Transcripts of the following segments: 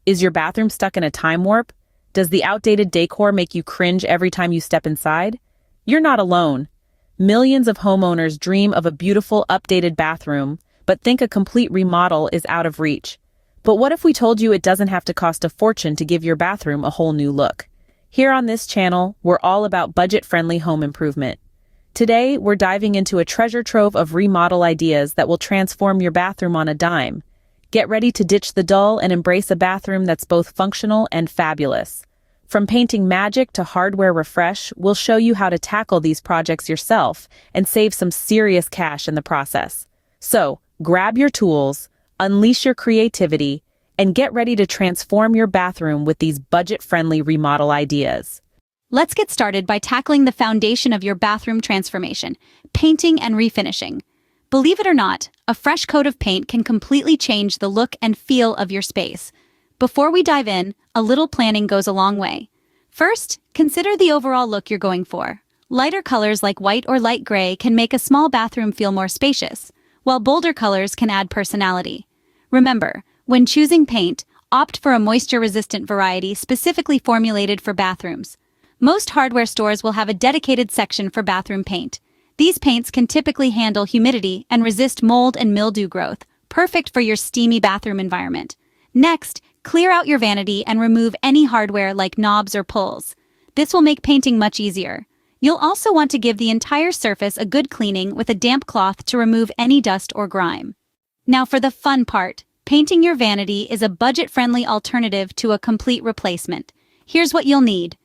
Is your bathroom stuck in a time warp? Does the outdated decor make you cringe every time you step inside? You're not alone. Millions of homeowners dream of a beautiful, updated bathroom, but think a complete remodel is out of reach. But what if we told you it doesn't have to cost a fortune to give your bathroom a whole new look? Here on this channel, we're all about budget-friendly home improvement. Today, we're diving into a treasure trove of remodel ideas that will transform your bathroom on a dime. Get ready to ditch the dull and embrace a bathroom that's both functional and fabulous. From painting magic to hardware refresh, we'll show you how to tackle these projects yourself and save some serious cash in the process. So, grab your tools, unleash your creativity, and get ready to transform your bathroom with these budget-friendly remodel ideas. Let's get started by tackling the foundation of your bathroom transformation, painting and refinishing. Believe it or not, a fresh coat of paint can completely change the look and feel of your space. Before we dive in, a little planning goes a long way. First, consider the overall look you're going for. Lighter colors like white or light gray can make a small bathroom feel more spacious, while bolder colors can add personality. Remember, when choosing paint, opt for a moisture-resistant variety specifically formulated for bathrooms. Most hardware stores will have a dedicated section for bathroom paint. These paints can typically handle humidity and resist mold and mildew growth, perfect for your steamy bathroom environment. Next, clear out your vanity and remove any hardware like knobs or pulls. This will make painting much easier. You'll also want to give the entire surface a good cleaning with a damp cloth to remove any dust or grime. Now for the fun part, painting your vanity is a budget-friendly alternative to a complete replacement. Here's what you'll need.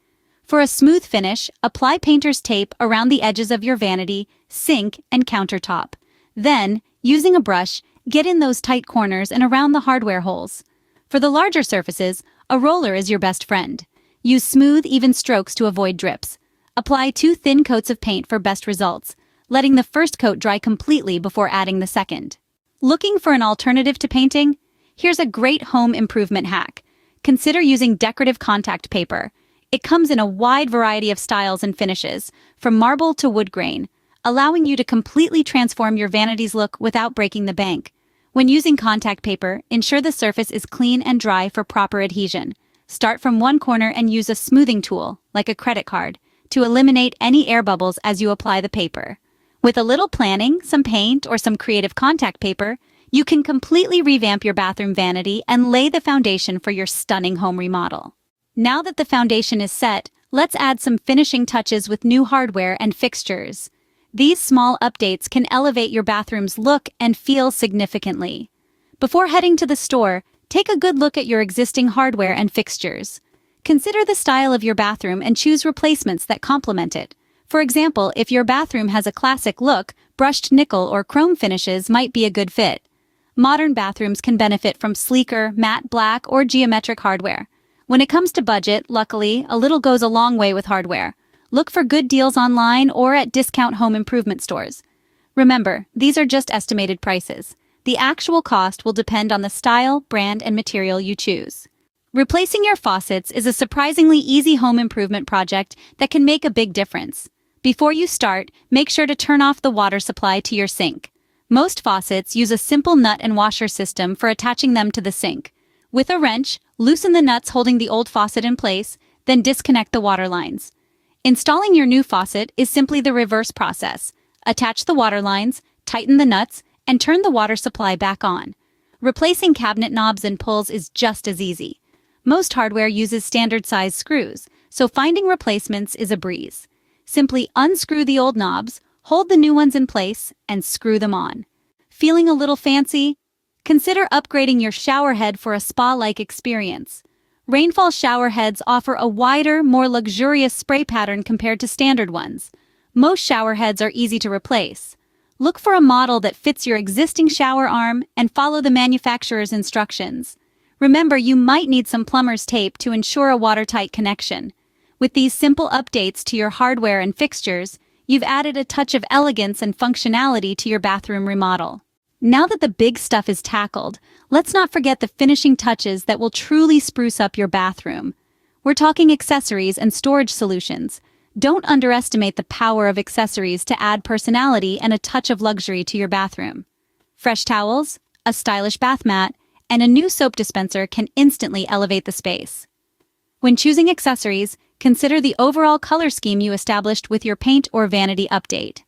For a smooth finish, apply painter's tape around the edges of your vanity, sink, and countertop. Then, using a brush, get in those tight corners and around the hardware holes. For the larger surfaces, a roller is your best friend. Use smooth, even strokes to avoid drips. Apply 2 thin coats of paint for best results, letting the first coat dry completely before adding the second. Looking for an alternative to painting? Here's a great home improvement hack. Consider using decorative contact paper. It comes in a wide variety of styles and finishes, from marble to wood grain, allowing you to completely transform your vanity's look without breaking the bank. When using contact paper, ensure the surface is clean and dry for proper adhesion. Start from one corner and use a smoothing tool, like a credit card, to eliminate any air bubbles as you apply the paper. With a little planning, some paint, or some creative contact paper, you can completely revamp your bathroom vanity and lay the foundation for your stunning home remodel. Now that the foundation is set, let's add some finishing touches with new hardware and fixtures. These small updates can elevate your bathroom's look and feel significantly. Before heading to the store, take a good look at your existing hardware and fixtures. Consider the style of your bathroom and choose replacements that complement it. For example, if your bathroom has a classic look, brushed nickel or chrome finishes might be a good fit. Modern bathrooms can benefit from sleeker, matte black, or geometric hardware. When it comes to budget, luckily, a little goes a long way with hardware. Look for good deals online or at discount home improvement stores. Remember, these are just estimated prices. The actual cost will depend on the style, brand, and material you choose. Replacing your faucets is a surprisingly easy home improvement project that can make a big difference. Before you start, make sure to turn off the water supply to your sink. Most faucets use a simple nut and washer system for attaching them to the sink. With a wrench, loosen the nuts holding the old faucet in place, then disconnect the water lines. Installing your new faucet is simply the reverse process. Attach the water lines, tighten the nuts, and turn the water supply back on. Replacing cabinet knobs and pulls is just as easy. Most hardware uses standard-sized screws, so finding replacements is a breeze. Simply unscrew the old knobs, hold the new ones in place, and screw them on. Feeling a little fancy? Consider upgrading your shower head for a spa-like experience. Rainfall shower heads offer a wider, more luxurious spray pattern compared to standard ones. Most shower heads are easy to replace. Look for a model that fits your existing shower arm and follow the manufacturer's instructions. Remember, you might need some plumber's tape to ensure a watertight connection. With these simple updates to your hardware and fixtures, you've added a touch of elegance and functionality to your bathroom remodel. Now that the big stuff is tackled, let's not forget the finishing touches that will truly spruce up your bathroom. We're talking accessories and storage solutions. Don't underestimate the power of accessories to add personality and a touch of luxury to your bathroom. Fresh towels, a stylish bath mat, and a new soap dispenser can instantly elevate the space. When choosing accessories, consider the overall color scheme you established with your paint or vanity update.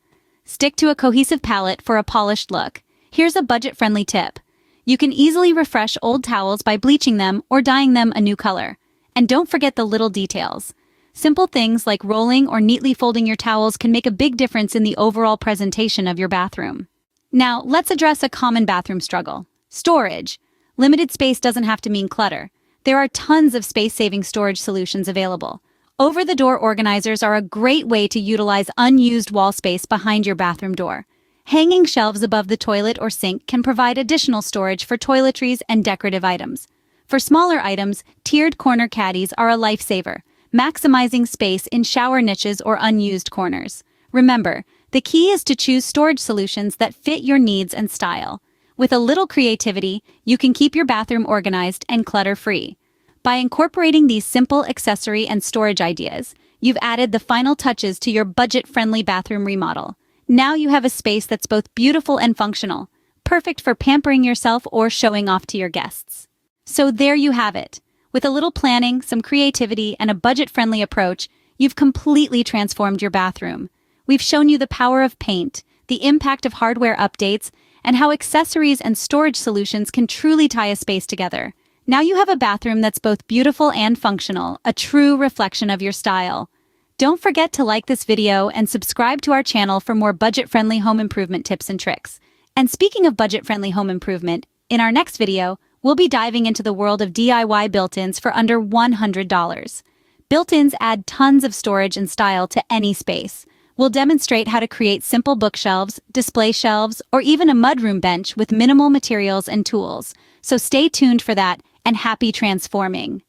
Stick to a cohesive palette for a polished look. Here's a budget-friendly tip. You can easily refresh old towels by bleaching them or dyeing them a new color. And don't forget the little details. Simple things like rolling or neatly folding your towels can make a big difference in the overall presentation of your bathroom. Now, let's address a common bathroom struggle: storage. Limited space doesn't have to mean clutter. There are tons of space-saving storage solutions available. Over-the-door organizers are a great way to utilize unused wall space behind your bathroom door. Hanging shelves above the toilet or sink can provide additional storage for toiletries and decorative items. For smaller items, tiered corner caddies are a lifesaver, maximizing space in shower niches or unused corners. Remember, the key is to choose storage solutions that fit your needs and style. With a little creativity, you can keep your bathroom organized and clutter-free. By incorporating these simple accessory and storage ideas, you've added the final touches to your budget-friendly bathroom remodel. Now you have a space that's both beautiful and functional, perfect for pampering yourself or showing off to your guests. So there you have it. With a little planning, some creativity, and a budget-friendly approach, you've completely transformed your bathroom. We've shown you the power of paint, the impact of hardware updates, and how accessories and storage solutions can truly tie a space together. Now you have a bathroom that's both beautiful and functional, a true reflection of your style. Don't forget to like this video and subscribe to our channel for more budget-friendly home improvement tips and tricks. And speaking of budget-friendly home improvement, in our next video, we'll be diving into the world of DIY built-ins for under $100. Built-ins add tons of storage and style to any space. We'll demonstrate how to create simple bookshelves, display shelves, or even a mudroom bench with minimal materials and tools. So stay tuned for that, and happy transforming!